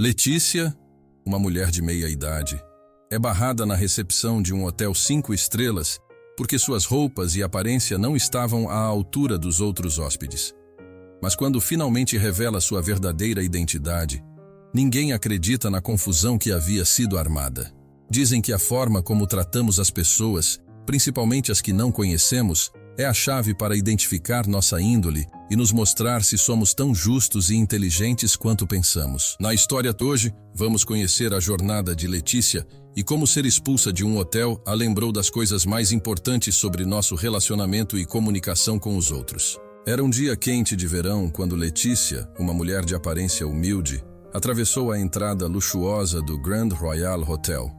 Letícia, uma mulher de meia idade, é barrada na recepção de um hotel 5 estrelas porque suas roupas e aparência não estavam à altura dos outros hóspedes. Mas quando finalmente revela sua verdadeira identidade, ninguém acredita na confusão que havia sido armada. Dizem que a forma como tratamos as pessoas, principalmente as que não conhecemos, é a chave para identificar nossa índole e nos mostrar se somos tão justos e inteligentes quanto pensamos. Na história de hoje, vamos conhecer a jornada de Letícia e como ser expulsa de um hotel a lembrou das coisas mais importantes sobre nosso relacionamento e comunicação com os outros. Era um dia quente de verão quando Letícia, uma mulher de aparência humilde, atravessou a entrada luxuosa do Grand Royal Hotel.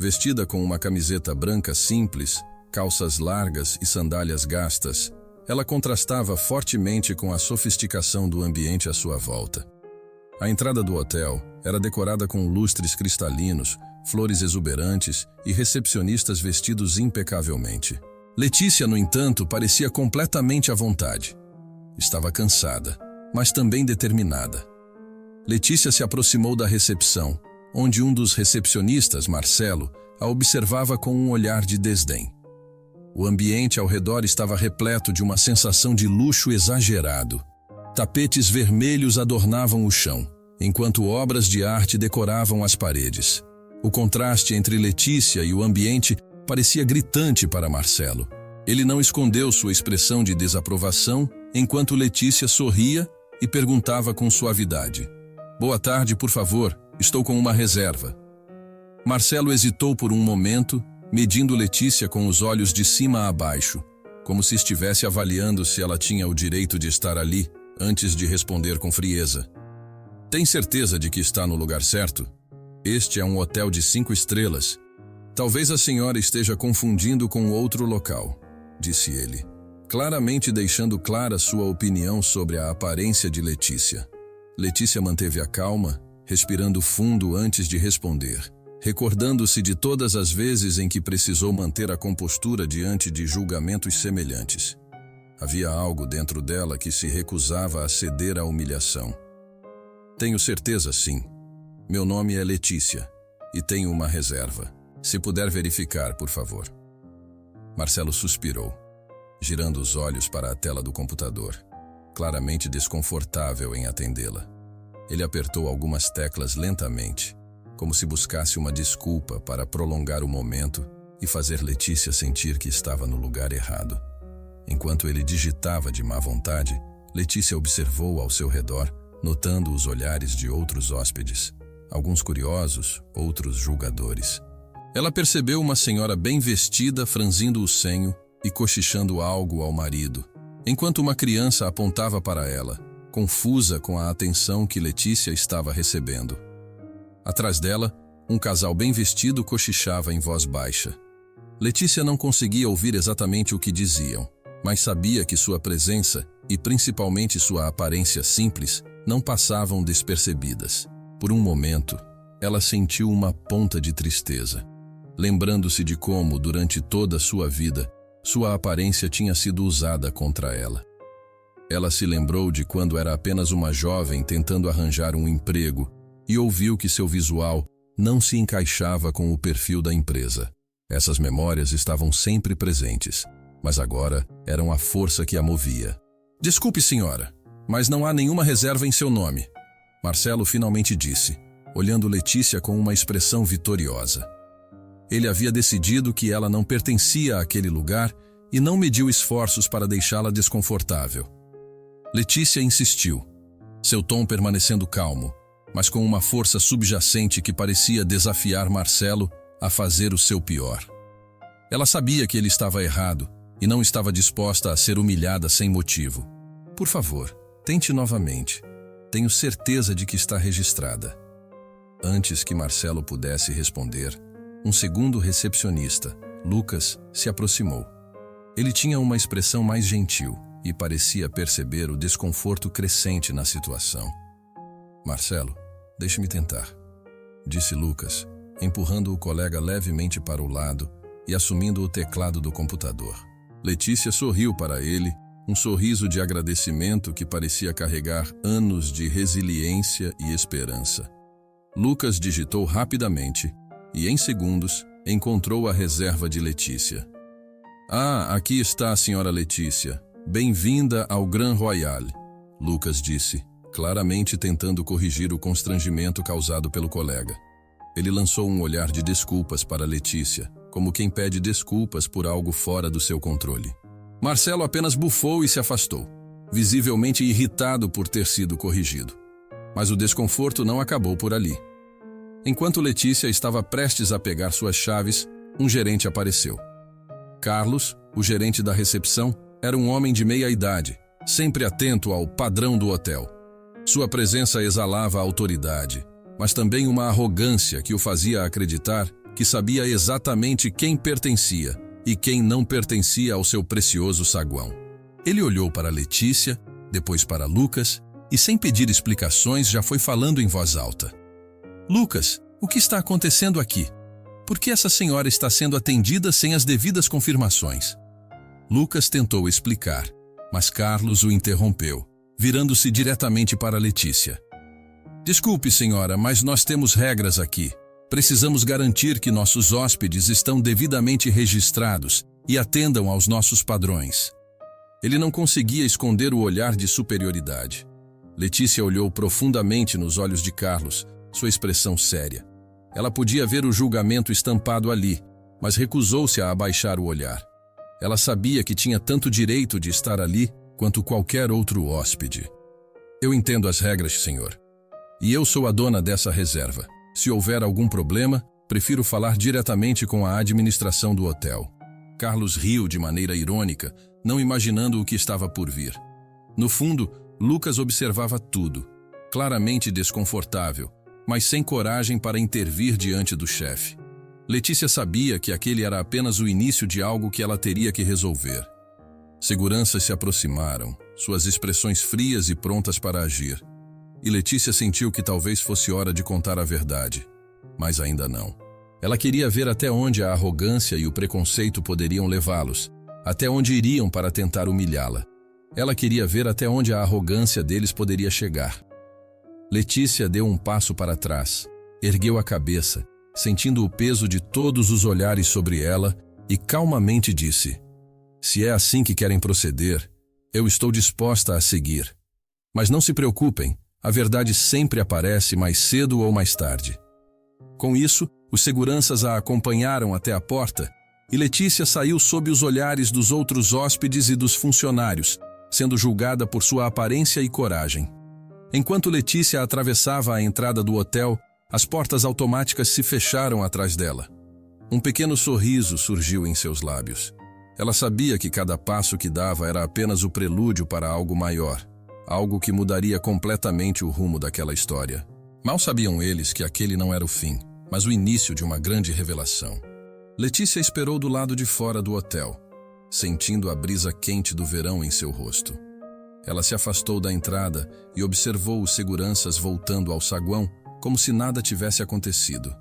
Vestida com uma camiseta branca simples, calças largas e sandálias gastas, ela contrastava fortemente com a sofisticação do ambiente à sua volta. A entrada do hotel era decorada com lustres cristalinos, flores exuberantes e recepcionistas vestidos impecavelmente. Letícia, no entanto, parecia completamente à vontade. Estava cansada, mas também determinada. Letícia se aproximou da recepção, onde um dos recepcionistas, Marcelo, a observava com um olhar de desdém. O ambiente ao redor estava repleto de uma sensação de luxo exagerado. Tapetes vermelhos adornavam o chão, enquanto obras de arte decoravam as paredes. O contraste entre Letícia e o ambiente parecia gritante para Marcelo. Ele não escondeu sua expressão de desaprovação, enquanto Letícia sorria e perguntava com suavidade: "Boa tarde, por favor, estou com uma reserva." Marcelo hesitou por um momento, medindo Letícia com os olhos de cima a baixo, como se estivesse avaliando se ela tinha o direito de estar ali, antes de responder com frieza: "Tem certeza de que está no lugar certo? Este é um hotel de 5 estrelas. Talvez a senhora esteja confundindo com outro local", disse ele, claramente deixando clara sua opinião sobre a aparência de Letícia. Letícia manteve a calma, respirando fundo antes de responder, recordando-se de todas as vezes em que precisou manter a compostura diante de julgamentos semelhantes. Havia algo dentro dela que se recusava a ceder à humilhação. "Tenho certeza, sim. Meu nome é Letícia e tenho uma reserva. Se puder verificar, por favor." Marcelo suspirou, girando os olhos para a tela do computador, claramente desconfortável em atendê-la. Ele apertou algumas teclas lentamente, como se buscasse uma desculpa para prolongar o momento e fazer Letícia sentir que estava no lugar errado. Enquanto ele digitava de má vontade, Letícia observou ao seu redor, notando os olhares de outros hóspedes, alguns curiosos, outros julgadores. Ela percebeu uma senhora bem vestida franzindo o senho e cochichando algo ao marido, enquanto uma criança apontava para ela, confusa com a atenção que Letícia estava recebendo. Atrás dela, um casal bem vestido cochichava em voz baixa. Letícia não conseguia ouvir exatamente o que diziam, mas sabia que sua presença, e principalmente sua aparência simples, não passavam despercebidas. Por um momento, ela sentiu uma ponta de tristeza, lembrando-se de como, durante toda a sua vida, sua aparência tinha sido usada contra ela. Ela se lembrou de quando era apenas uma jovem tentando arranjar um emprego e ouviu que seu visual não se encaixava com o perfil da empresa. Essas memórias estavam sempre presentes, mas agora eram a força que a movia. "Desculpe, senhora, mas não há nenhuma reserva em seu nome", Marcelo finalmente disse, olhando Letícia com uma expressão vitoriosa. Ele havia decidido que ela não pertencia àquele lugar e não mediu esforços para deixá-la desconfortável. Letícia insistiu, seu tom permanecendo calmo, mas com uma força subjacente que parecia desafiar Marcelo a fazer o seu pior. Ela sabia que ele estava errado e não estava disposta a ser humilhada sem motivo. "Por favor, tente novamente. Tenho certeza de que está registrada." Antes que Marcelo pudesse responder, um segundo recepcionista, Lucas, se aproximou. Ele tinha uma expressão mais gentil e parecia perceber o desconforto crescente na situação. "Marcelo, deixe-me tentar", disse Lucas, empurrando o colega levemente para o lado e assumindo o teclado do computador. Letícia sorriu para ele, um sorriso de agradecimento que parecia carregar anos de resiliência e esperança. Lucas digitou rapidamente e, em segundos, encontrou a reserva de Letícia. "Ah, aqui está a senhora Letícia. Bem-vinda ao Grand Royal", Lucas disse, claramente tentando corrigir o constrangimento causado pelo colega. Ele lançou um olhar de desculpas para Letícia, como quem pede desculpas por algo fora do seu controle. Marcelo apenas bufou e se afastou, visivelmente irritado por ter sido corrigido. Mas o desconforto não acabou por ali. Enquanto Letícia estava prestes a pegar suas chaves, um gerente apareceu. Carlos, o gerente da recepção, era um homem de meia idade, sempre atento ao padrão do hotel. Sua presença exalava autoridade, mas também uma arrogância que o fazia acreditar que sabia exatamente quem pertencia e quem não pertencia ao seu precioso saguão. Ele olhou para Letícia, depois para Lucas, e sem pedir explicações já foi falando em voz alta. "Lucas, o que está acontecendo aqui? Por que essa senhora está sendo atendida sem as devidas confirmações?" Lucas tentou explicar, mas Carlos o interrompeu, virando-se diretamente para Letícia. "Desculpe, senhora, mas nós temos regras aqui. Precisamos garantir que nossos hóspedes estão devidamente registrados e atendam aos nossos padrões." Ele não conseguia esconder o olhar de superioridade. Letícia olhou profundamente nos olhos de Carlos, sua expressão séria. Ela podia ver o julgamento estampado ali, mas recusou-se a abaixar o olhar. Ela sabia que tinha tanto direito de estar ali quanto qualquer outro hóspede. "Eu entendo as regras, senhor. E eu sou a dona dessa reserva. Se houver algum problema, prefiro falar diretamente com a administração do hotel." Carlos riu de maneira irônica, não imaginando o que estava por vir. No fundo, Lucas observava tudo, claramente desconfortável, mas sem coragem para intervir diante do chefe. Letícia sabia que aquele era apenas o início de algo que ela teria que resolver. Seguranças se aproximaram, suas expressões frias e prontas para agir. E Letícia sentiu que talvez fosse hora de contar a verdade, mas ainda não. Ela queria ver até onde a arrogância e o preconceito poderiam levá-los, até onde iriam para tentar humilhá-la. Ela queria ver até onde a arrogância deles poderia chegar. Letícia deu um passo para trás, ergueu a cabeça, sentindo o peso de todos os olhares sobre ela, e calmamente disse: "Se é assim que querem proceder, eu estou disposta a seguir. Mas não se preocupem, a verdade sempre aparece mais cedo ou mais tarde." Com isso, os seguranças a acompanharam até a porta, e Letícia saiu sob os olhares dos outros hóspedes e dos funcionários, sendo julgada por sua aparência e coragem. Enquanto Letícia atravessava a entrada do hotel, as portas automáticas se fecharam atrás dela. Um pequeno sorriso surgiu em seus lábios. Ela sabia que cada passo que dava era apenas o prelúdio para algo maior, algo que mudaria completamente o rumo daquela história. Mal sabiam eles que aquele não era o fim, mas o início de uma grande revelação. Letícia esperou do lado de fora do hotel, sentindo a brisa quente do verão em seu rosto. Ela se afastou da entrada e observou os seguranças voltando ao saguão, como se nada tivesse acontecido.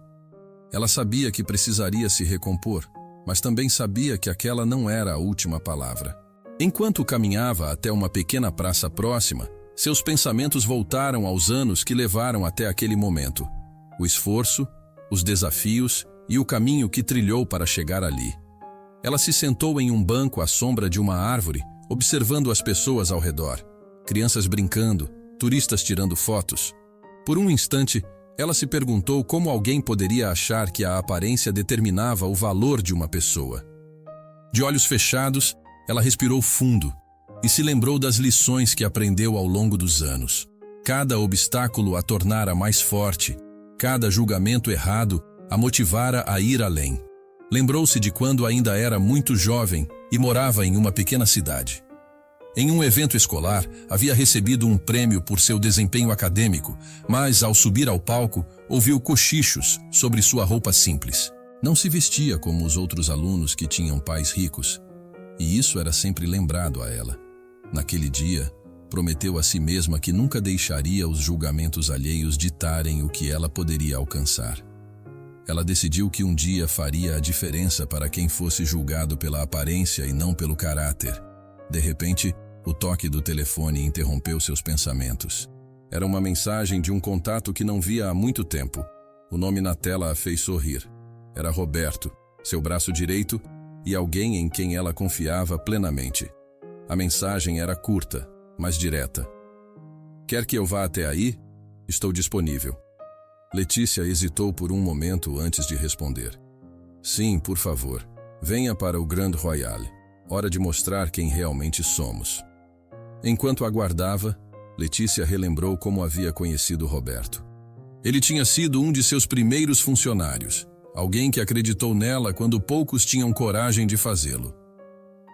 Ela sabia que precisaria se recompor, mas também sabia que aquela não era a última palavra. Enquanto caminhava até uma pequena praça próxima, seus pensamentos voltaram aos anos que levaram até aquele momento. O esforço, os desafios e o caminho que trilhou para chegar ali. Ela se sentou em um banco à sombra de uma árvore, observando as pessoas ao redor. Crianças brincando, turistas tirando fotos. Por um instante, ela se perguntou como alguém poderia achar que a aparência determinava o valor de uma pessoa. De olhos fechados, ela respirou fundo e se lembrou das lições que aprendeu ao longo dos anos. Cada obstáculo a tornara mais forte, cada julgamento errado a motivara a ir além. Lembrou-se de quando ainda era muito jovem e morava em uma pequena cidade. Em um evento escolar, havia recebido um prêmio por seu desempenho acadêmico, mas, ao subir ao palco, ouviu cochichos sobre sua roupa simples. Não se vestia como os outros alunos que tinham pais ricos, e isso era sempre lembrado a ela. Naquele dia, prometeu a si mesma que nunca deixaria os julgamentos alheios ditarem o que ela poderia alcançar. Ela decidiu que um dia faria a diferença para quem fosse julgado pela aparência e não pelo caráter. De repente, o toque do telefone interrompeu seus pensamentos. Era uma mensagem de um contato que não via há muito tempo. O nome na tela a fez sorrir. Era Roberto, seu braço direito e alguém em quem ela confiava plenamente. A mensagem era curta, mas direta. Quer que eu vá até aí? Estou disponível. Letícia hesitou por um momento antes de responder. Sim, por favor. Venha para o Grand Royal. Hora de mostrar quem realmente somos. Enquanto aguardava, Letícia relembrou como havia conhecido Roberto. Ele tinha sido um de seus primeiros funcionários, alguém que acreditou nela quando poucos tinham coragem de fazê-lo.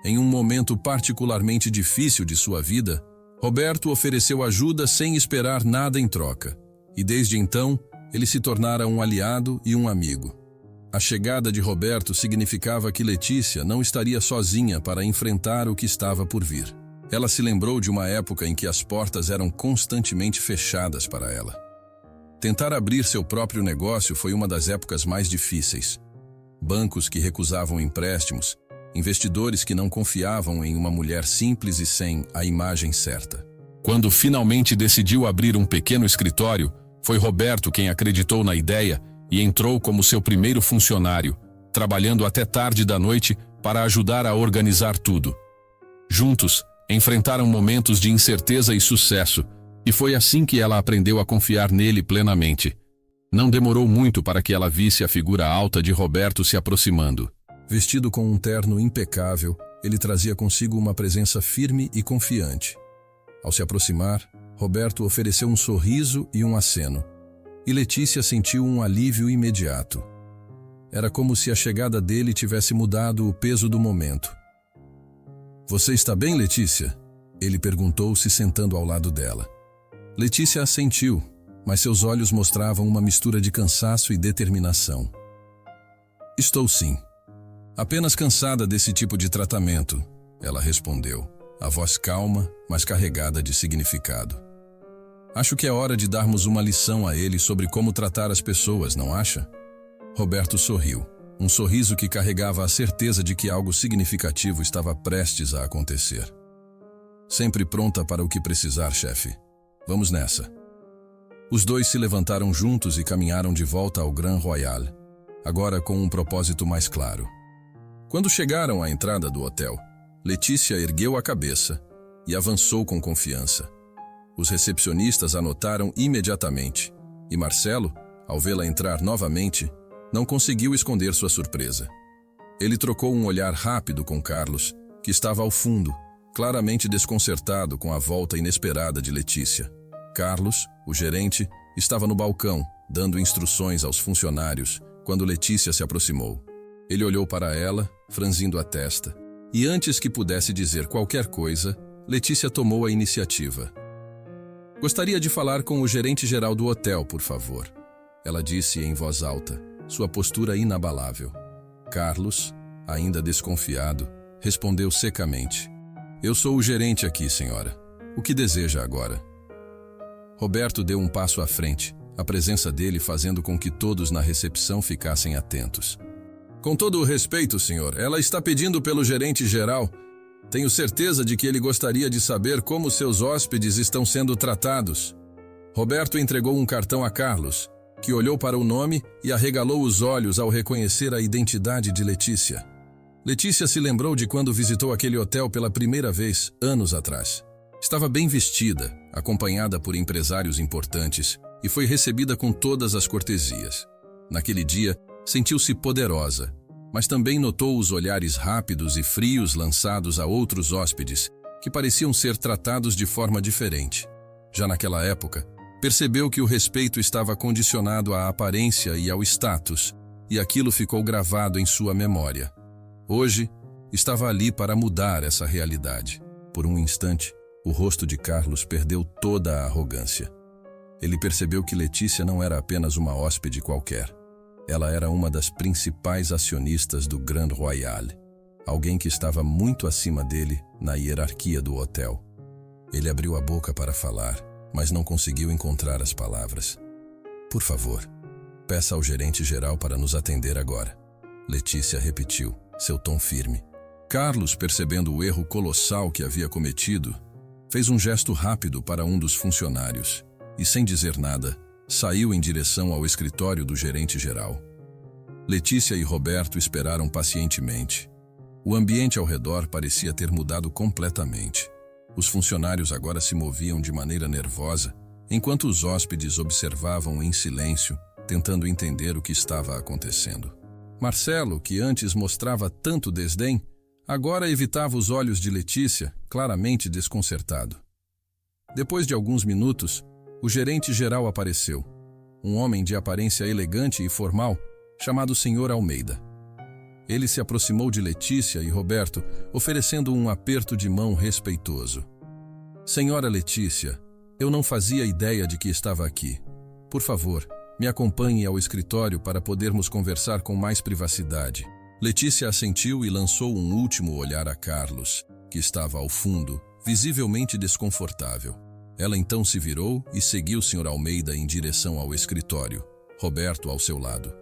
Em um momento particularmente difícil de sua vida, Roberto ofereceu ajuda sem esperar nada em troca, e desde então ele se tornara um aliado e um amigo. A chegada de Roberto significava que Letícia não estaria sozinha para enfrentar o que estava por vir. Ela se lembrou de uma época em que as portas eram constantemente fechadas para ela. Tentar abrir seu próprio negócio foi uma das épocas mais difíceis. Bancos que recusavam empréstimos, investidores que não confiavam em uma mulher simples e sem a imagem certa. Quando finalmente decidiu abrir um pequeno escritório, foi Roberto quem acreditou na ideia e entrou como seu primeiro funcionário, trabalhando até tarde da noite para ajudar a organizar tudo. Juntos, enfrentaram momentos de incerteza e sucesso, e foi assim que ela aprendeu a confiar nele plenamente. Não demorou muito para que ela visse a figura alta de Roberto se aproximando. Vestido com um terno impecável, ele trazia consigo uma presença firme e confiante. Ao se aproximar, Roberto ofereceu um sorriso e um aceno, e Letícia sentiu um alívio imediato. Era como se a chegada dele tivesse mudado o peso do momento. Você está bem, Letícia? Ele perguntou, se sentando ao lado dela. Letícia assentiu, mas seus olhos mostravam uma mistura de cansaço e determinação. Estou sim. Apenas cansada desse tipo de tratamento, ela respondeu, a voz calma, mas carregada de significado. Acho que é hora de darmos uma lição a ele sobre como tratar as pessoas, não acha? Roberto sorriu, um sorriso que carregava a certeza de que algo significativo estava prestes a acontecer. Sempre pronta para o que precisar, chefe. Vamos nessa. Os dois se levantaram juntos e caminharam de volta ao Grand Royal, agora com um propósito mais claro. Quando chegaram à entrada do hotel, Letícia ergueu a cabeça e avançou com confiança. Os recepcionistas a notaram imediatamente, e Marcelo, ao vê-la entrar novamente, não conseguiu esconder sua surpresa. Ele trocou um olhar rápido com Carlos, que estava ao fundo, claramente desconcertado com a volta inesperada de Letícia. Carlos, o gerente, estava no balcão, dando instruções aos funcionários, quando Letícia se aproximou. Ele olhou para ela, franzindo a testa, e antes que pudesse dizer qualquer coisa, Letícia tomou a iniciativa. Gostaria de falar com o gerente-geral do hotel, por favor. Ela disse em voz alta, sua postura inabalável. Carlos, ainda desconfiado, respondeu secamente. Eu sou o gerente aqui, senhora. O que deseja agora? Roberto deu um passo à frente, a presença dele fazendo com que todos na recepção ficassem atentos. Com todo o respeito, senhor, ela está pedindo pelo gerente-geral. Tenho certeza de que ele gostaria de saber como seus hóspedes estão sendo tratados. Roberto entregou um cartão a Carlos, que olhou para o nome e arregalou os olhos ao reconhecer a identidade de Letícia. Letícia se lembrou de quando visitou aquele hotel pela primeira vez, anos atrás. Estava bem vestida, acompanhada por empresários importantes, e foi recebida com todas as cortesias. Naquele dia, sentiu-se poderosa, mas também notou os olhares rápidos e frios lançados a outros hóspedes, que pareciam ser tratados de forma diferente. Já naquela época, percebeu que o respeito estava condicionado à aparência e ao status, e aquilo ficou gravado em sua memória. Hoje, estava ali para mudar essa realidade. Por um instante, o rosto de Carlos perdeu toda a arrogância. Ele percebeu que Letícia não era apenas uma hóspede qualquer. Ela era uma das principais acionistas do Grand Royal, alguém que estava muito acima dele na hierarquia do hotel. Ele abriu a boca para falar, mas não conseguiu encontrar as palavras. Por favor, peça ao gerente-geral para nos atender agora. Letícia repetiu, seu tom firme. Carlos, percebendo o erro colossal que havia cometido, fez um gesto rápido para um dos funcionários, e, sem dizer nada, saiu em direção ao escritório do gerente-geral. Letícia e Roberto esperaram pacientemente. O ambiente ao redor parecia ter mudado completamente. Os funcionários agora se moviam de maneira nervosa, enquanto os hóspedes observavam em silêncio, tentando entender o que estava acontecendo. Marcelo, que antes mostrava tanto desdém, agora evitava os olhos de Letícia, claramente desconcertado. Depois de alguns minutos, o gerente-geral apareceu. Um homem de aparência elegante e formal, chamado Sr. Almeida. Ele se aproximou de Letícia e Roberto, oferecendo um aperto de mão respeitoso. Senhora Letícia, eu não fazia ideia de que estava aqui. Por favor, me acompanhe ao escritório para podermos conversar com mais privacidade. Letícia assentiu e lançou um último olhar a Carlos, que estava ao fundo, visivelmente desconfortável. Ela então se virou e seguiu o Sr. Almeida em direção ao escritório, Roberto ao seu lado.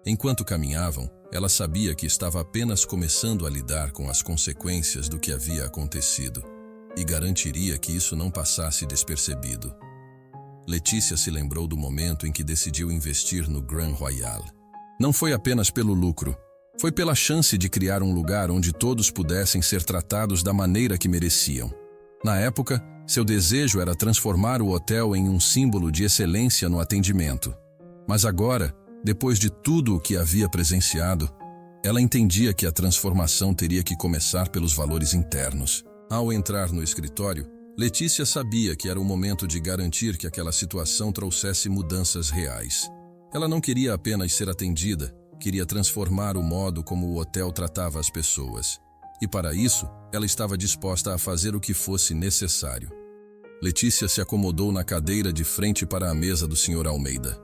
Enquanto caminhavam, ela sabia que estava apenas começando a lidar com as consequências do que havia acontecido, e garantiria que isso não passasse despercebido. Letícia se lembrou do momento em que decidiu investir no Grand Royal. Não foi apenas pelo lucro, foi pela chance de criar um lugar onde todos pudessem ser tratados da maneira que mereciam. Na época, seu desejo era transformar o hotel em um símbolo de excelência no atendimento. Mas agora, depois de tudo o que havia presenciado, ela entendia que a transformação teria que começar pelos valores internos. Ao entrar no escritório, Letícia sabia que era o momento de garantir que aquela situação trouxesse mudanças reais. Ela não queria apenas ser atendida, queria transformar o modo como o hotel tratava as pessoas. E para isso, ela estava disposta a fazer o que fosse necessário. Letícia se acomodou na cadeira de frente para a mesa do Sr. Almeida.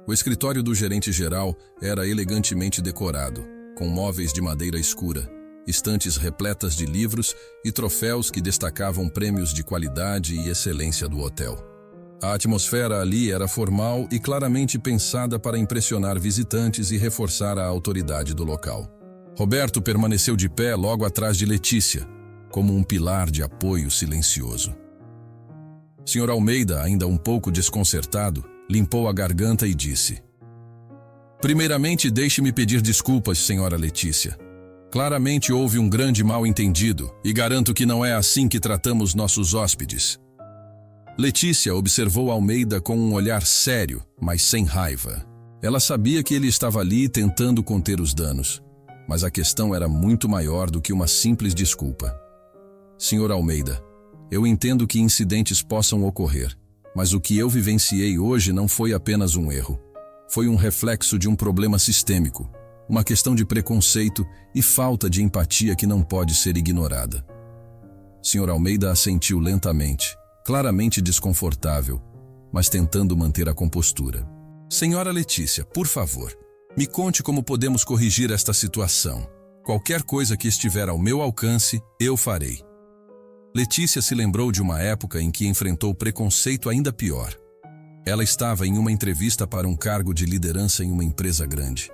O escritório do gerente-geral era elegantemente decorado, com móveis de madeira escura, estantes repletas de livros e troféus que destacavam prêmios de qualidade e excelência do hotel. A atmosfera ali era formal e claramente pensada para impressionar visitantes e reforçar a autoridade do local. Roberto permaneceu de pé logo atrás de Letícia, como um pilar de apoio silencioso. Sr. Almeida, ainda um pouco desconcertado, limpou a garganta e disse: "Primeiramente, deixe-me pedir desculpas, Sra. Letícia. Claramente houve um grande mal-entendido e garanto que não é assim que tratamos nossos hóspedes." Letícia observou Almeida com um olhar sério, mas sem raiva. Ela sabia que ele estava ali tentando conter os danos, mas a questão era muito maior do que uma simples desculpa. "Sr. Almeida, eu entendo que incidentes possam ocorrer, mas o que eu vivenciei hoje não foi apenas um erro. Foi um reflexo de um problema sistêmico, uma questão de preconceito e falta de empatia que não pode ser ignorada." Sr. Almeida assentiu lentamente, claramente desconfortável, mas tentando manter a compostura. "Senhora Letícia, por favor, me conte como podemos corrigir esta situação. Qualquer coisa que estiver ao meu alcance, eu farei." Letícia se lembrou de uma época em que enfrentou preconceito ainda pior. Ela estava em uma entrevista para um cargo de liderança em uma empresa grande.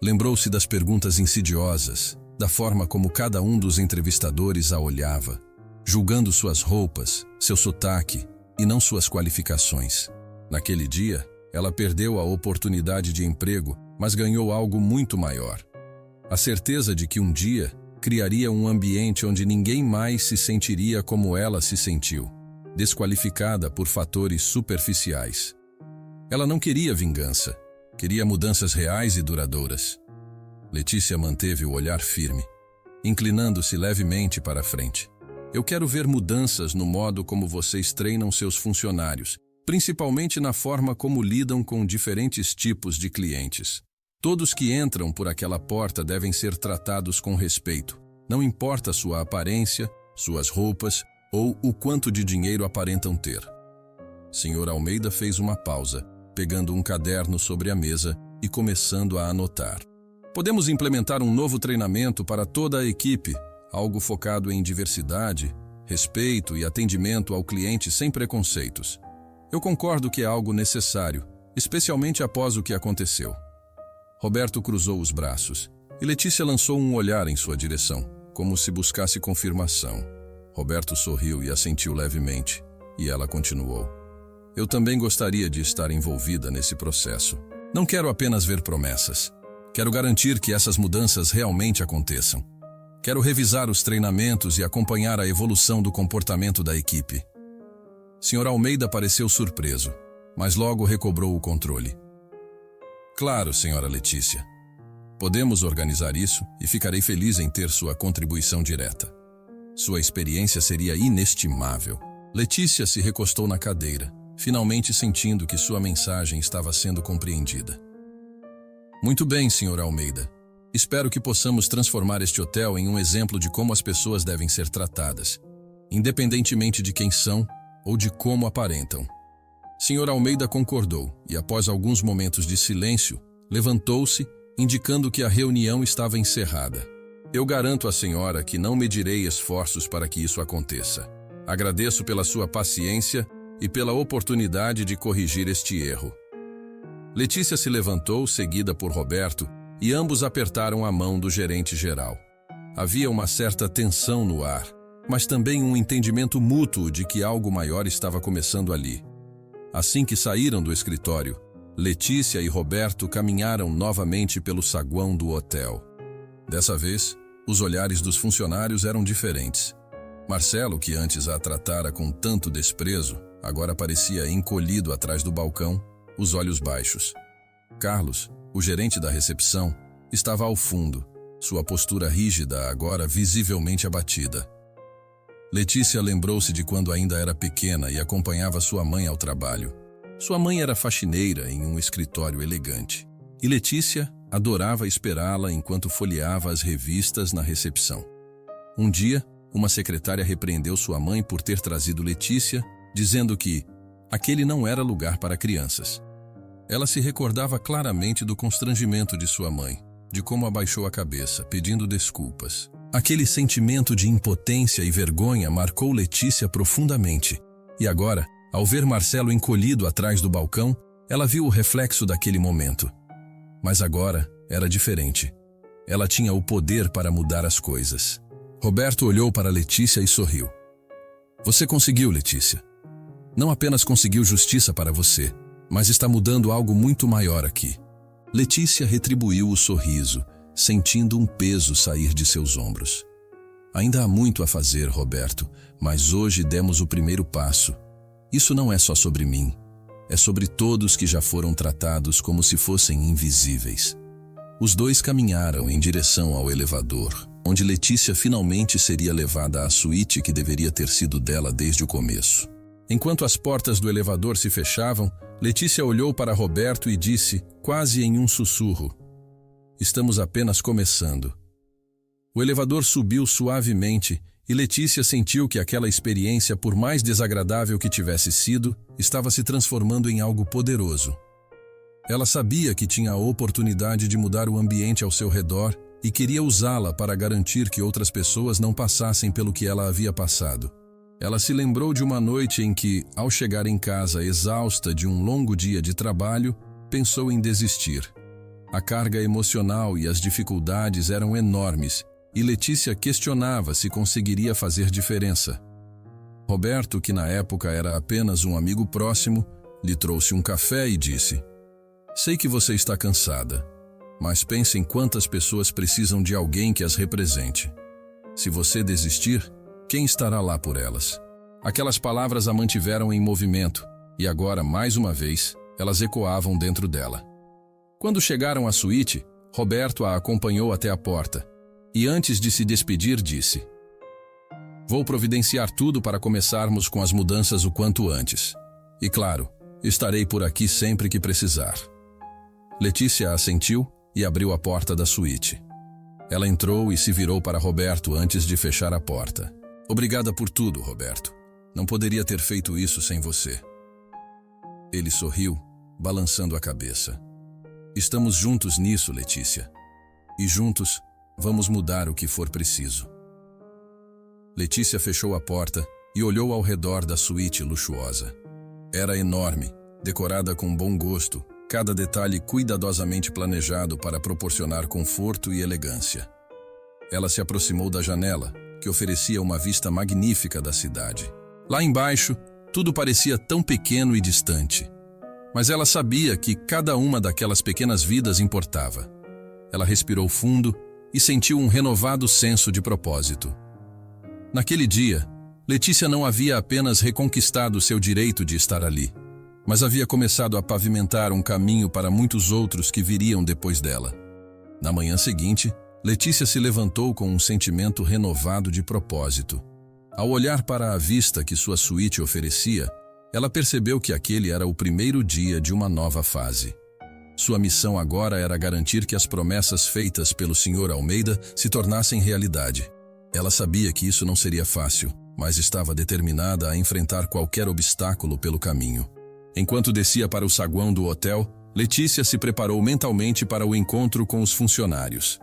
Lembrou-se das perguntas insidiosas, da forma como cada um dos entrevistadores a olhava, julgando suas roupas, seu sotaque e não suas qualificações. Naquele dia, ela perdeu a oportunidade de emprego, mas ganhou algo muito maior. A certeza de que um dia criaria um ambiente onde ninguém mais se sentiria como ela se sentiu, desqualificada por fatores superficiais. Ela não queria vingança, queria mudanças reais e duradouras. Letícia manteve o olhar firme, inclinando-se levemente para a frente. "Eu quero ver mudanças no modo como vocês treinam seus funcionários, principalmente na forma como lidam com diferentes tipos de clientes. Todos que entram por aquela porta devem ser tratados com respeito, não importa sua aparência, suas roupas ou o quanto de dinheiro aparentam ter." Sr. Almeida fez uma pausa, pegando um caderno sobre a mesa e começando a anotar. "Podemos implementar um novo treinamento para toda a equipe, algo focado em diversidade, respeito e atendimento ao cliente sem preconceitos. Eu concordo que é algo necessário, especialmente após o que aconteceu." Roberto cruzou os braços e Letícia lançou um olhar em sua direção, como se buscasse confirmação. Roberto sorriu e assentiu levemente, e ela continuou: Eu também gostaria de estar envolvida nesse processo. Não quero apenas ver promessas. Quero garantir que essas mudanças realmente aconteçam. Quero revisar os treinamentos e acompanhar a evolução do comportamento da equipe. Sr. Almeida pareceu surpreso, mas logo recobrou o controle. Claro, Sra. Letícia. Podemos organizar isso e ficarei feliz em ter sua contribuição direta. Sua experiência seria inestimável. Letícia se recostou na cadeira, finalmente sentindo que sua mensagem estava sendo compreendida. Muito bem, Sr. Almeida. Espero que possamos transformar este hotel em um exemplo de como as pessoas devem ser tratadas, independentemente de quem são ou de como aparentam. Sr. Almeida concordou e, após alguns momentos de silêncio, levantou-se, indicando que a reunião estava encerrada. Eu garanto à senhora que não medirei esforços para que isso aconteça. Agradeço pela sua paciência e pela oportunidade de corrigir este erro. Letícia se levantou, seguida por Roberto, e ambos apertaram a mão do gerente geral. Havia uma certa tensão no ar, mas também um entendimento mútuo de que algo maior estava começando ali. Assim que saíram do escritório, Letícia e Roberto caminharam novamente pelo saguão do hotel. Dessa vez, os olhares dos funcionários eram diferentes. Marcelo, que antes a tratara com tanto desprezo, agora parecia encolhido atrás do balcão, os olhos baixos. Carlos, o gerente da recepção, estava ao fundo, sua postura rígida agora visivelmente abatida. Letícia lembrou-se de quando ainda era pequena e acompanhava sua mãe ao trabalho. Sua mãe era faxineira em um escritório elegante, e Letícia adorava esperá-la enquanto folheava as revistas na recepção. Um dia, uma secretária repreendeu sua mãe por ter trazido Letícia, dizendo que aquele não era lugar para crianças. Ela se recordava claramente do constrangimento de sua mãe, de como abaixou a cabeça, pedindo desculpas. Aquele sentimento de impotência e vergonha marcou Letícia profundamente. E agora, ao ver Marcelo encolhido atrás do balcão, ela viu o reflexo daquele momento. Mas agora era diferente. Ela tinha o poder para mudar as coisas. Roberto olhou para Letícia e sorriu. Você conseguiu, Letícia. Não apenas conseguiu justiça para você, mas está mudando algo muito maior aqui. Letícia retribuiu o sorriso, sentindo um peso sair de seus ombros. Ainda há muito a fazer, Roberto, mas hoje demos o primeiro passo. Isso não é só sobre mim. É sobre todos que já foram tratados como se fossem invisíveis. Os dois caminharam em direção ao elevador, onde Letícia finalmente seria levada à suíte que deveria ter sido dela desde o começo. Enquanto as portas do elevador se fechavam, Letícia olhou para Roberto e disse, quase em um sussurro, estamos apenas começando. O elevador subiu suavemente e Letícia sentiu que aquela experiência, por mais desagradável que tivesse sido, estava se transformando em algo poderoso. Ela sabia que tinha a oportunidade de mudar o ambiente ao seu redor e queria usá-la para garantir que outras pessoas não passassem pelo que ela havia passado. Ela se lembrou de uma noite em que, ao chegar em casa exausta de um longo dia de trabalho, pensou em desistir. A carga emocional e as dificuldades eram enormes e Letícia questionava se conseguiria fazer diferença. Roberto, que na época era apenas um amigo próximo, lhe trouxe um café e disse: sei que você está cansada, mas pense em quantas pessoas precisam de alguém que as represente. Se você desistir, quem estará lá por elas? Aquelas palavras a mantiveram em movimento, e agora, mais uma vez, elas ecoavam dentro dela. Quando chegaram à suíte, Roberto a acompanhou até a porta, e antes de se despedir disse: vou providenciar tudo para começarmos com as mudanças o quanto antes. E claro, estarei por aqui sempre que precisar. Letícia assentiu e abriu a porta da suíte. Ela entrou e se virou para Roberto antes de fechar a porta. Obrigada por tudo, Roberto. Não poderia ter feito isso sem você. Ele sorriu, balançando a cabeça. Estamos juntos nisso, Letícia. E juntos, vamos mudar o que for preciso. Letícia fechou a porta e olhou ao redor da suíte luxuosa. Era enorme, decorada com bom gosto, cada detalhe cuidadosamente planejado para proporcionar conforto e elegância. Ela se aproximou da janela, que oferecia uma vista magnífica da cidade. Lá embaixo, Tudo parecia tão pequeno e distante. Mas ela sabia que cada uma daquelas pequenas vidas importava. Ela respirou fundo e sentiu um renovado senso de propósito. Naquele dia, Letícia não havia apenas reconquistado seu direito de estar ali, mas havia começado a pavimentar um caminho para muitos outros que viriam depois dela. Na manhã seguinte, Letícia se levantou com um sentimento renovado de propósito. Ao olhar para a vista que sua suíte oferecia, ela percebeu que aquele era o primeiro dia de uma nova fase. Sua missão agora era garantir que as promessas feitas pelo Sr. Almeida se tornassem realidade. Ela sabia que isso não seria fácil, mas estava determinada a enfrentar qualquer obstáculo pelo caminho. Enquanto descia para o saguão do hotel, Letícia se preparou mentalmente para o encontro com os funcionários.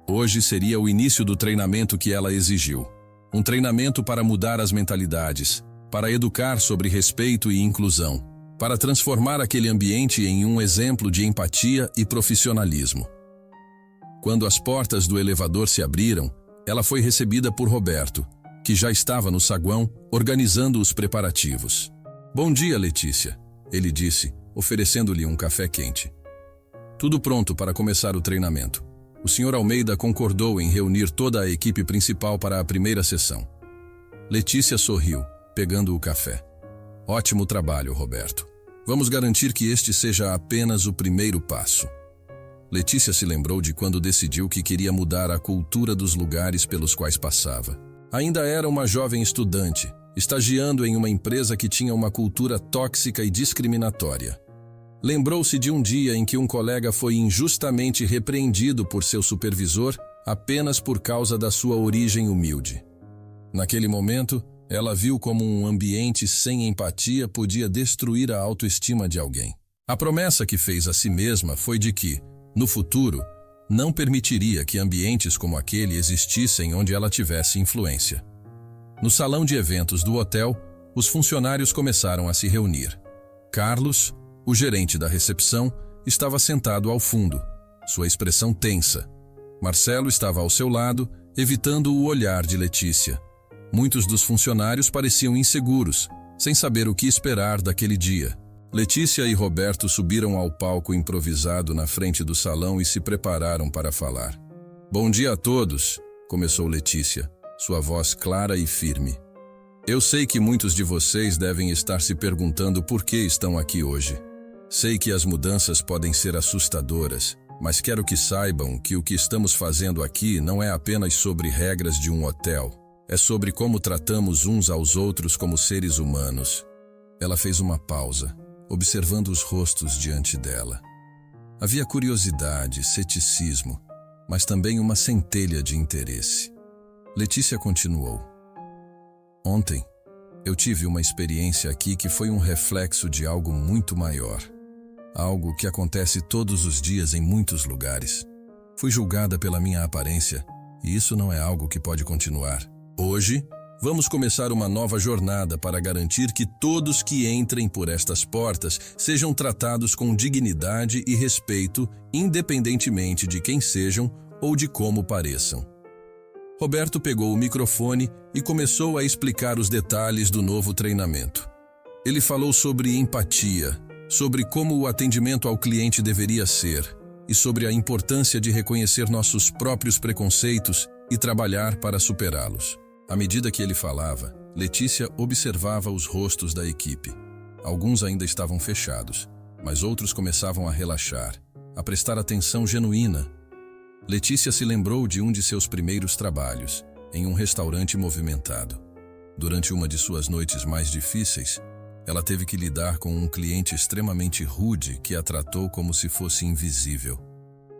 Hoje seria o início do treinamento que ela exigiu. Um treinamento para mudar as mentalidades, para educar sobre respeito e inclusão, para transformar aquele ambiente em um exemplo de empatia e profissionalismo. Quando as portas do elevador se abriram, ela foi recebida por Roberto, que já estava no saguão, organizando os preparativos. "Bom dia, Letícia", ele disse, oferecendo-lhe um café quente. "Tudo pronto para começar o treinamento." O Sr. Almeida concordou em reunir toda a equipe principal para a primeira sessão. Letícia sorriu, pegando o café. "Ótimo trabalho, Roberto. Vamos garantir que este seja apenas o primeiro passo." Letícia se lembrou de quando decidiu que queria mudar a cultura dos lugares pelos quais passava. Ainda era uma jovem estudante, estagiando em uma empresa que tinha uma cultura tóxica e discriminatória. Lembrou-se de um dia em que um colega foi injustamente repreendido por seu supervisor apenas por causa da sua origem humilde. Naquele momento, ela viu como um ambiente sem empatia podia destruir a autoestima de alguém. A promessa que fez a si mesma foi de que, no futuro, não permitiria que ambientes como aquele existissem onde ela tivesse influência. No salão de eventos do hotel, os funcionários começaram a se reunir. Carlos, o gerente da recepção, estava sentado ao fundo, sua expressão tensa. Marcelo estava ao seu lado, evitando o olhar de Letícia. Muitos dos funcionários pareciam inseguros, sem saber o que esperar daquele dia. Letícia e Roberto subiram ao palco improvisado na frente do salão e se prepararam para falar. "Bom dia a todos", começou Letícia, sua voz clara e firme. "Eu sei que muitos de vocês devem estar se perguntando por que estão aqui hoje. Sei que as mudanças podem ser assustadoras, mas quero que saibam que o que estamos fazendo aqui não é apenas sobre regras de um hotel. É sobre como tratamos uns aos outros como seres humanos." Ela fez uma pausa, observando os rostos diante dela. Havia curiosidade, ceticismo, mas também uma centelha de interesse. Letícia continuou. "Ontem, eu tive uma experiência aqui que foi um reflexo de algo muito maior. Algo que acontece todos os dias em muitos lugares. Fui julgada pela minha aparência, e isso não é algo que pode continuar. Hoje, vamos começar uma nova jornada para garantir que todos que entrem por estas portas sejam tratados com dignidade e respeito, independentemente de quem sejam ou de como pareçam." Roberto pegou o microfone e começou a explicar os detalhes do novo treinamento. Ele falou sobre empatia, sobre como o atendimento ao cliente deveria ser e sobre a importância de reconhecer nossos próprios preconceitos e trabalhar para superá-los. À medida que ele falava, Letícia observava os rostos da equipe. Alguns ainda estavam fechados, mas outros começavam a relaxar, a prestar atenção genuína. Letícia se lembrou de um de seus primeiros trabalhos, em um restaurante movimentado. Durante uma de suas noites mais difíceis, ela teve que lidar com um cliente extremamente rude que a tratou como se fosse invisível.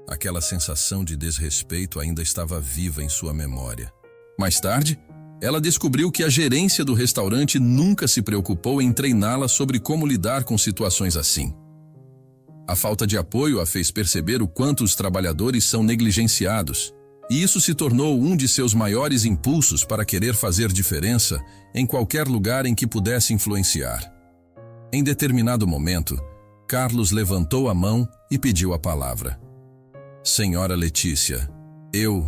Aquela sensação de desrespeito ainda estava viva em sua memória. Mais tarde, ela descobriu que a gerência do restaurante nunca se preocupou em treiná-la sobre como lidar com situações assim. A falta de apoio a fez perceber o quanto os trabalhadores são negligenciados, e isso se tornou um de seus maiores impulsos para querer fazer diferença em qualquer lugar em que pudesse influenciar. Em determinado momento, Carlos levantou a mão e pediu a palavra. "Senhora Letícia, eu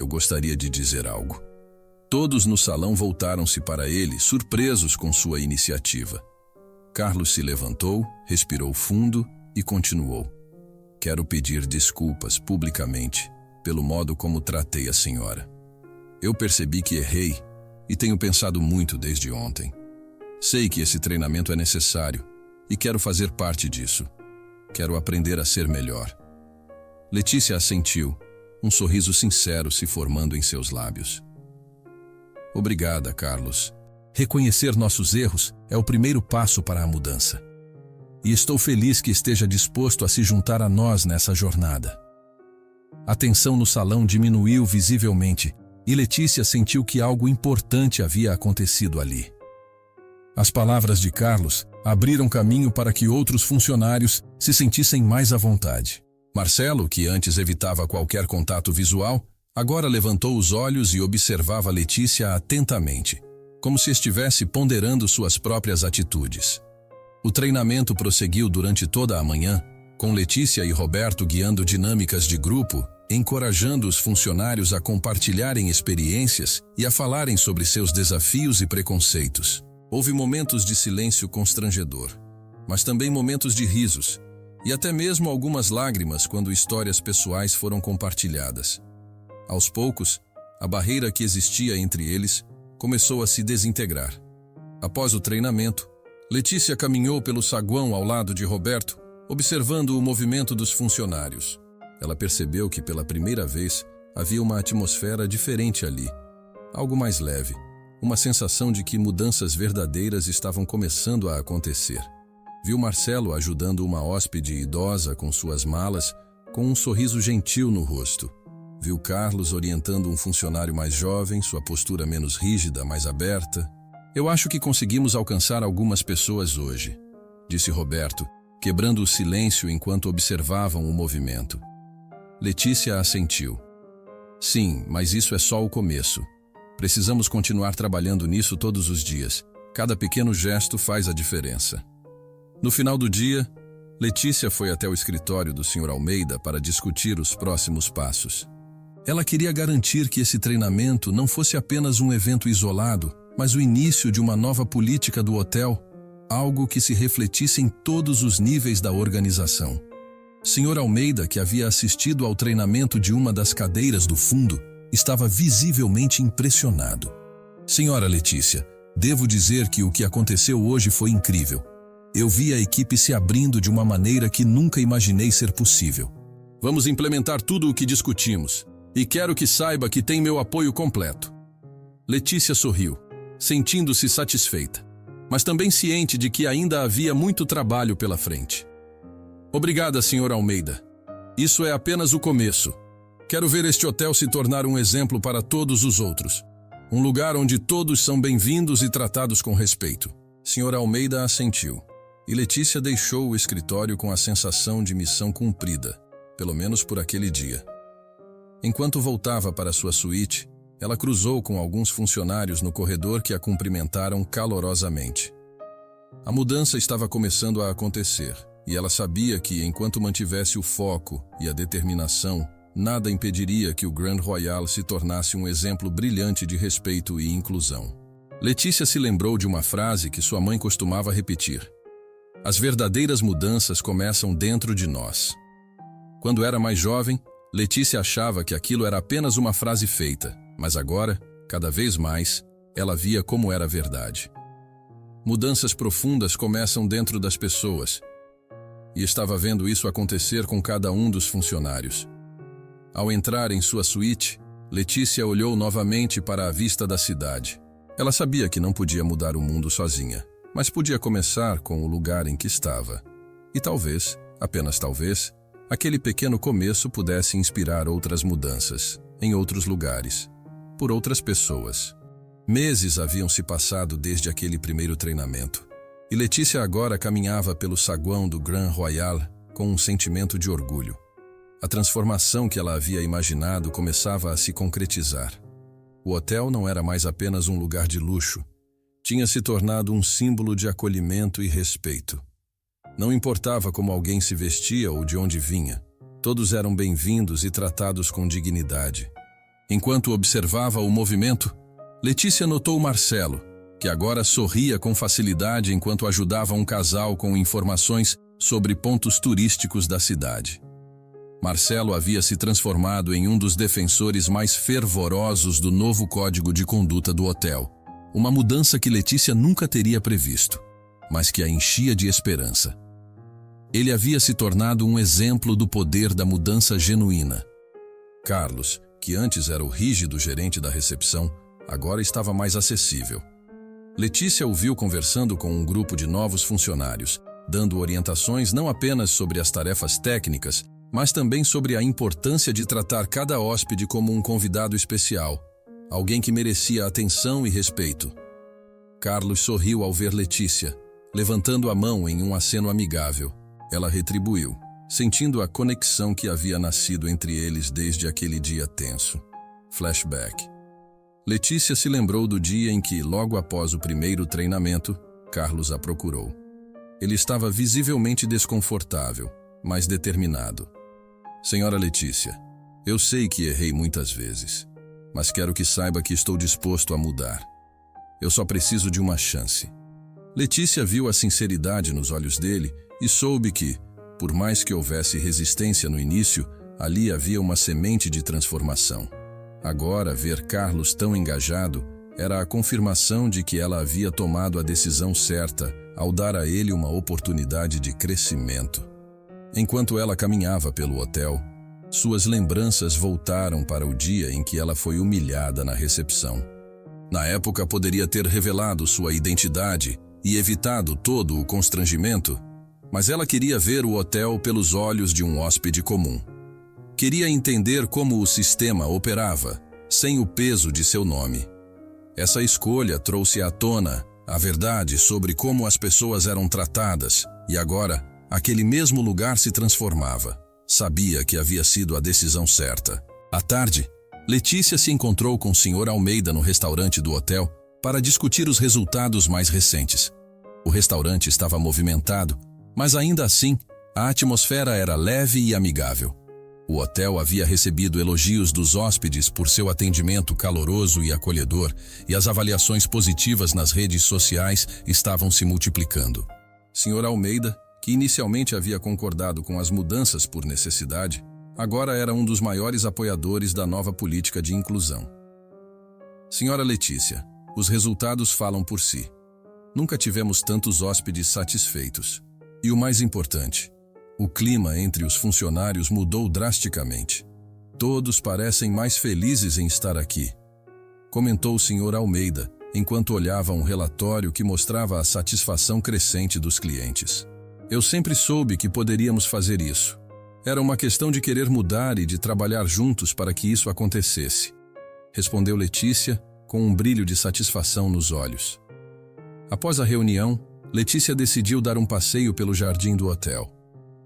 gostaria de dizer algo." Todos no salão voltaram-se para ele, surpresos com sua iniciativa. Carlos se levantou, respirou fundo e continuou. Quero pedir desculpas publicamente pelo modo como tratei a senhora. Eu percebi que errei e tenho pensado muito desde ontem. Sei que esse treinamento é necessário e quero fazer parte disso. Quero aprender a ser melhor. Letícia assentiu, um sorriso sincero se formando em seus lábios. Obrigada, Carlos. Reconhecer nossos erros é o primeiro passo para a mudança. E estou feliz que esteja disposto a se juntar a nós nessa jornada. A tensão no salão diminuiu visivelmente e Letícia sentiu que algo importante havia acontecido ali. As palavras de Carlos abriram caminho para que outros funcionários se sentissem mais à vontade. Marcelo, que antes evitava qualquer contato visual, agora levantou os olhos e observava Letícia atentamente, como se estivesse ponderando suas próprias atitudes. O treinamento prosseguiu durante toda a manhã, com Letícia e Roberto guiando dinâmicas de grupo, encorajando os funcionários a compartilharem experiências e a falarem sobre seus desafios e preconceitos. Houve momentos de silêncio constrangedor, mas também momentos de risos, e até mesmo algumas lágrimas quando histórias pessoais foram compartilhadas. Aos poucos, a barreira que existia entre eles começou a se desintegrar. Após o treinamento, Letícia caminhou pelo saguão ao lado de Roberto, observando o movimento dos funcionários. Ela percebeu que pela primeira vez havia uma atmosfera diferente ali, algo mais leve, uma sensação de que mudanças verdadeiras estavam começando a acontecer. Viu Marcelo ajudando uma hóspede idosa com suas malas, com um sorriso gentil no rosto. Viu Carlos orientando um funcionário mais jovem, sua postura menos rígida, mais aberta. Eu acho que conseguimos alcançar algumas pessoas hoje, disse Roberto, quebrando o silêncio enquanto observavam o movimento. Letícia assentiu. Sim, mas isso é só o começo. Precisamos continuar trabalhando nisso todos os dias. Cada pequeno gesto faz a diferença. No final do dia, Letícia foi até o escritório do Sr. Almeida para discutir os próximos passos. Ela queria garantir que esse treinamento não fosse apenas um evento isolado, mas o início de uma nova política do hotel, algo que se refletisse em todos os níveis da organização. Sr. Almeida, que havia assistido ao treinamento de uma das cadeiras do fundo, estava visivelmente impressionado. Senhora Letícia, devo dizer que o que aconteceu hoje foi incrível. Eu vi a equipe se abrindo de uma maneira que nunca imaginei ser possível. Vamos implementar tudo o que discutimos. E quero que saiba que tem meu apoio completo. Letícia sorriu, sentindo-se satisfeita, mas também ciente de que ainda havia muito trabalho pela frente. Obrigada, Sr. Almeida. Isso é apenas o começo. Quero ver este hotel se tornar um exemplo para todos os outros. Um lugar onde todos são bem-vindos e tratados com respeito. Sr. Almeida assentiu, e Letícia deixou o escritório com a sensação de missão cumprida, pelo menos por aquele dia. Enquanto voltava para sua suíte, ela cruzou com alguns funcionários no corredor que a cumprimentaram calorosamente. A mudança estava começando a acontecer, e ela sabia que, enquanto mantivesse o foco e a determinação, nada impediria que o Grand Royal se tornasse um exemplo brilhante de respeito e inclusão. Letícia se lembrou de uma frase que sua mãe costumava repetir: "As verdadeiras mudanças começam dentro de nós." Quando era mais jovem, Letícia achava que aquilo era apenas uma frase feita, mas agora, cada vez mais, ela via como era verdade. Mudanças profundas começam dentro das pessoas, e estava vendo isso acontecer com cada um dos funcionários. Ao entrar em sua suíte, Letícia olhou novamente para a vista da cidade. Ela sabia que não podia mudar o mundo sozinha, mas podia começar com o lugar em que estava. E talvez, apenas talvez, aquele pequeno começo pudesse inspirar outras mudanças, em outros lugares, por outras pessoas. Meses haviam se passado desde aquele primeiro treinamento, e Letícia agora caminhava pelo saguão do Grand Royal com um sentimento de orgulho. A transformação que ela havia imaginado começava a se concretizar. O hotel não era mais apenas um lugar de luxo, tinha se tornado um símbolo de acolhimento e respeito. Não importava como alguém se vestia ou de onde vinha, todos eram bem-vindos e tratados com dignidade. Enquanto observava o movimento, Letícia notou Marcelo, que agora sorria com facilidade enquanto ajudava um casal com informações sobre pontos turísticos da cidade. Marcelo havia se transformado em um dos defensores mais fervorosos do novo código de conduta do hotel, uma mudança que Letícia nunca teria previsto, mas que a enchia de esperança. Ele havia se tornado um exemplo do poder da mudança genuína. Carlos, que antes era o rígido gerente da recepção, agora estava mais acessível. Letícia o viu conversando com um grupo de novos funcionários, dando orientações não apenas sobre as tarefas técnicas, mas também sobre a importância de tratar cada hóspede como um convidado especial, alguém que merecia atenção e respeito. Carlos sorriu ao ver Letícia, levantando a mão em um aceno amigável. Ela retribuiu, sentindo a conexão que havia nascido entre eles desde aquele dia tenso. Flashback. Letícia se lembrou do dia em que, logo após o primeiro treinamento, Carlos a procurou. Ele estava visivelmente desconfortável, mas determinado. Senhora Letícia, eu sei que errei muitas vezes, mas quero que saiba que estou disposto a mudar. Eu só preciso de uma chance. Letícia viu a sinceridade nos olhos dele e soube que, por mais que houvesse resistência no início, ali havia uma semente de transformação. Agora, ver Carlos tão engajado era a confirmação de que ela havia tomado a decisão certa ao dar a ele uma oportunidade de crescimento. Enquanto ela caminhava pelo hotel, suas lembranças voltaram para o dia em que ela foi humilhada na recepção. Na época, poderia ter revelado sua identidade e evitado todo o constrangimento, mas ela queria ver o hotel pelos olhos de um hóspede comum. Queria entender como o sistema operava, sem o peso de seu nome. Essa escolha trouxe à tona a verdade sobre como as pessoas eram tratadas, e agora, aquele mesmo lugar se transformava. Sabia que havia sido a decisão certa. À tarde, Letícia se encontrou com o Sr. Almeida no restaurante do hotel para discutir os resultados mais recentes. O restaurante estava movimentado, mas ainda assim, a atmosfera era leve e amigável. O hotel havia recebido elogios dos hóspedes por seu atendimento caloroso e acolhedor, e as avaliações positivas nas redes sociais estavam se multiplicando. Sr. Almeida, que inicialmente havia concordado com as mudanças por necessidade, agora era um dos maiores apoiadores da nova política de inclusão. Senhora Letícia, os resultados falam por si. Nunca tivemos tantos hóspedes satisfeitos. E o mais importante, o clima entre os funcionários mudou drasticamente. Todos parecem mais felizes em estar aqui, comentou o Sr. Almeida, enquanto olhava um relatório que mostrava a satisfação crescente dos clientes. Eu sempre soube que poderíamos fazer isso. Era uma questão de querer mudar e de trabalhar juntos para que isso acontecesse, respondeu Letícia, com um brilho de satisfação nos olhos. Após a reunião, Letícia decidiu dar um passeio pelo jardim do hotel.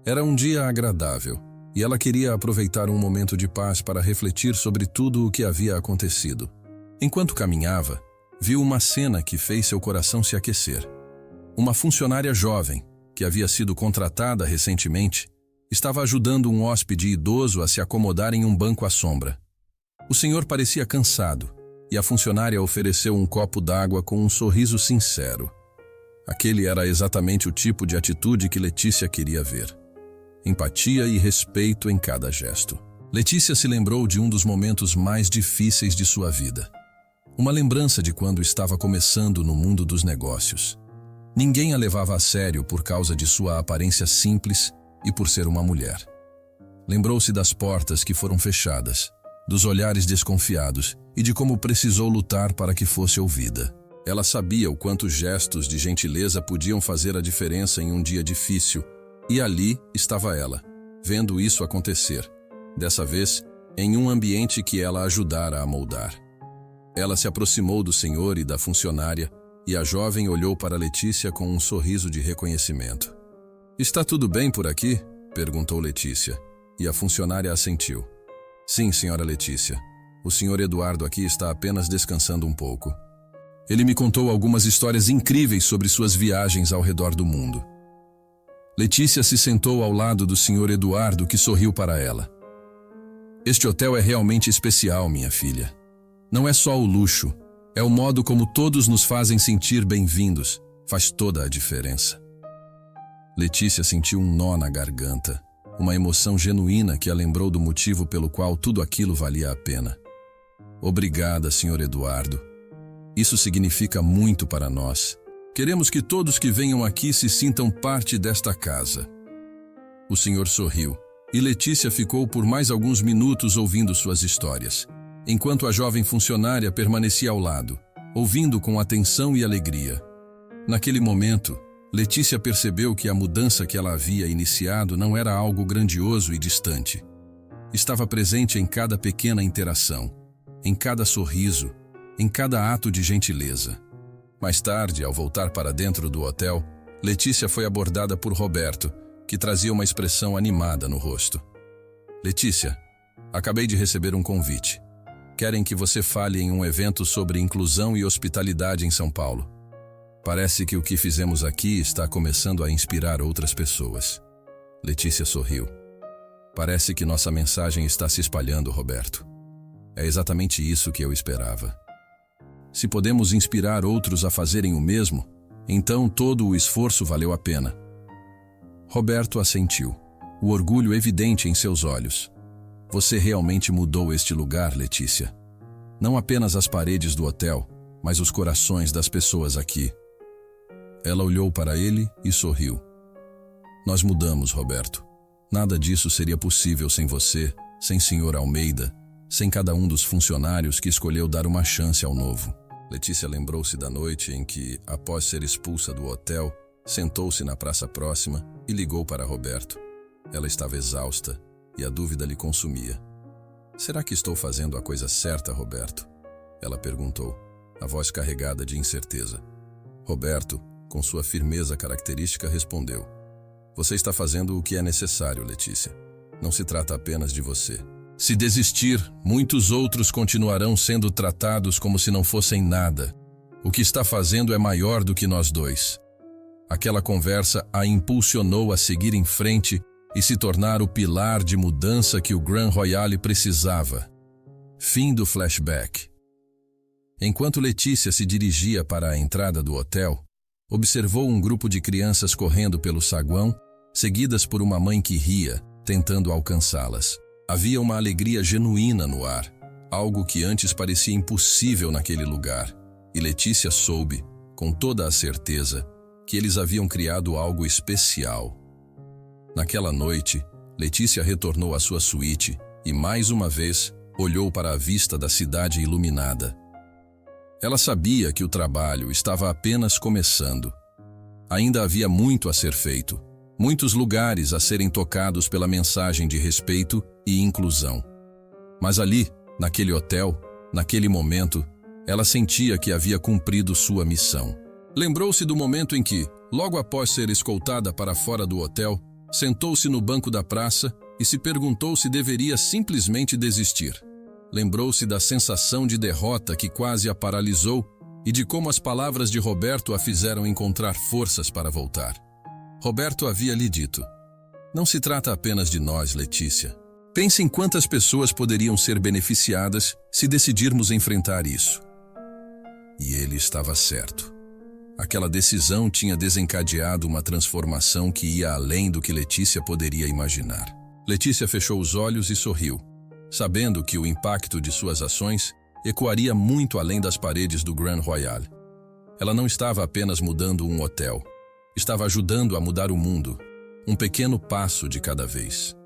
Era um dia agradável, e ela queria aproveitar um momento de paz para refletir sobre tudo o que havia acontecido. Enquanto caminhava, viu uma cena que fez seu coração se aquecer. Uma funcionária jovem, que havia sido contratada recentemente, estava ajudando um hóspede idoso a se acomodar em um banco à sombra. O senhor parecia cansado, e a funcionária ofereceu um copo d'água com um sorriso sincero. Aquele era exatamente o tipo de atitude que Letícia queria ver. Empatia e respeito em cada gesto. Letícia se lembrou de um dos momentos mais difíceis de sua vida. Uma lembrança de quando estava começando no mundo dos negócios. Ninguém a levava a sério por causa de sua aparência simples e por ser uma mulher. Lembrou-se das portas que foram fechadas, dos olhares desconfiados e de como precisou lutar para que fosse ouvida. Ela sabia o quanto gestos de gentileza podiam fazer a diferença em um dia difícil, e ali estava ela, vendo isso acontecer, dessa vez em um ambiente que ela ajudara a moldar. Ela se aproximou do senhor e da funcionária, e a jovem olhou para Letícia com um sorriso de reconhecimento. "Está tudo bem por aqui?" perguntou Letícia, e a funcionária assentiu. "Sim, senhora Letícia. O senhor Eduardo aqui está apenas descansando um pouco. Ele me contou algumas histórias incríveis sobre suas viagens ao redor do mundo." Letícia se sentou ao lado do senhor Eduardo, que sorriu para ela. "Este hotel é realmente especial, minha filha. Não é só o luxo, É o modo como todos nos fazem sentir bem-vindos. Faz toda a diferença. Letícia sentiu um nó na garganta, uma emoção genuína que a lembrou do motivo pelo qual tudo aquilo valia a pena. Obrigada, Sr. Eduardo. Isso significa muito para nós. Queremos que todos que venham aqui se sintam parte desta casa. O senhor sorriu, e Letícia ficou por mais alguns minutos ouvindo suas histórias, enquanto a jovem funcionária permanecia ao lado, ouvindo com atenção e alegria. Naquele momento, Letícia percebeu que a mudança que ela havia iniciado não era algo grandioso e distante. Estava presente em cada pequena interação, em cada sorriso, em cada ato de gentileza. Mais tarde, ao voltar para dentro do hotel, Letícia foi abordada por Roberto, que trazia uma expressão animada no rosto. Letícia, acabei de receber um convite. Querem que você fale em um evento sobre inclusão e hospitalidade em São Paulo. Parece que o que fizemos aqui está começando a inspirar outras pessoas. Letícia sorriu. Parece que nossa mensagem está se espalhando, Roberto. É exatamente isso que eu esperava. Se podemos inspirar outros a fazerem o mesmo, então todo o esforço valeu a pena. Roberto assentiu, o orgulho evidente em seus olhos. Você realmente mudou este lugar, Letícia. Não apenas as paredes do hotel, mas os corações das pessoas aqui. Ela olhou para ele e sorriu. Nós mudamos, Roberto. Nada disso seria possível sem você, sem Sr. Almeida, sem cada um dos funcionários que escolheu dar uma chance ao novo. Letícia lembrou-se da noite em que, após ser expulsa do hotel, sentou-se na praça próxima e ligou para Roberto. Ela estava exausta e a dúvida lhe consumia. Será que estou fazendo a coisa certa, Roberto? Ela perguntou, a voz carregada de incerteza. Roberto, com sua firmeza característica, respondeu. Você está fazendo o que é necessário, Letícia. Não se trata apenas de você. Se desistir, muitos outros continuarão sendo tratados como se não fossem nada. O que está fazendo é maior do que nós dois. Aquela conversa a impulsionou a seguir em frente e se tornar o pilar de mudança que o Grand Royale precisava. Fim do flashback. Enquanto Letícia se dirigia para a entrada do hotel, observou um grupo de crianças correndo pelo saguão, seguidas por uma mãe que ria, tentando alcançá-las. Havia uma alegria genuína no ar, algo que antes parecia impossível naquele lugar, e Letícia soube, com toda a certeza, que eles haviam criado algo especial. Naquela noite, Letícia retornou à sua suíte e, mais uma vez, olhou para a vista da cidade iluminada. Ela sabia que o trabalho estava apenas começando. Ainda havia muito a ser feito, muitos lugares a serem tocados pela mensagem de respeito e inclusão. Mas ali, naquele hotel, naquele momento, ela sentia que havia cumprido sua missão. Lembrou-se do momento em que, logo após ser escoltada para fora do hotel, sentou-se no banco da praça e se perguntou se deveria simplesmente desistir. Lembrou-se da sensação de derrota que quase a paralisou e de como as palavras de Roberto a fizeram encontrar forças para voltar. Roberto havia lhe dito, não se trata apenas de nós, Letícia. Pense em quantas pessoas poderiam ser beneficiadas se decidirmos enfrentar isso. E ele estava certo. Aquela decisão tinha desencadeado uma transformação que ia além do que Letícia poderia imaginar. Letícia fechou os olhos e sorriu, sabendo que o impacto de suas ações ecoaria muito além das paredes do Grand Royale. Ela não estava apenas mudando um hotel, estava ajudando a mudar o mundo, um pequeno passo de cada vez.